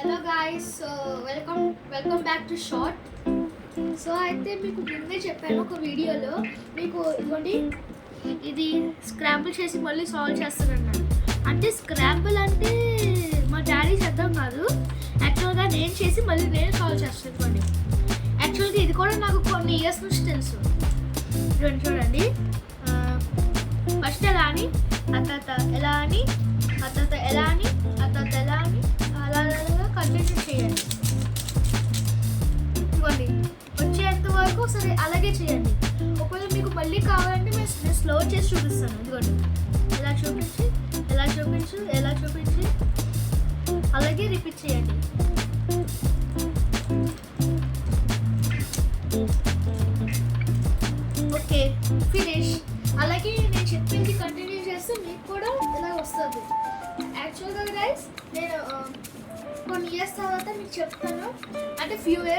Hello guys, welcome back to short. So అయితే మీకు ముందే చెప్పాను ఒక వీడియోలో, మీకు ఇదిగోండి ఇది స్క్రాంబుల్ చేసి మళ్ళీ సాల్వ్ చేస్తానన్నాను. అంటే స్క్రాంబుల్ అంటే మా డాడీ చేద్దాం కాదు, యాక్చువల్గా నేను చేసి మళ్ళీ నేను సాల్వ్ చేస్తాను. ఇదిగోండి, యాక్చువల్గా ఇది కూడా నాకు కొన్ని ఇయర్స్ నుంచి తెలుసు. చూడండి, ఫస్ట్ ఎలా అని, ఆ తర్వాత ఎలా అని, ఆ తర్వాత ఎలా అని, ఆ తర్వాత ఎలా అని, అలా కంటిన్యూ చేయండి. ఇవ్వండి వచ్చేంత వరకు సరే అలాగే చేయండి. ఒకవేళ మీకు మళ్ళీ కావాలంటే నేను స్లో చేసి చూపిస్తాను. ఇదిగోండి, ఎలా చూపించి ఎలా చూపించు ఎలా చూపించి అలాగే రిపీట్ చేయండి. Okay, finish. అలాగే నేను చెప్పింది కంటిన్యూ చేస్తే మీకు కూడా ఇలా వస్తుంది. యాక్చువల్గా గైస్ నేను కొన్ని ఇయర్స్ తర్వాత మీకు చెప్తాను, అంటే ఫ్యూ ఇయర్స్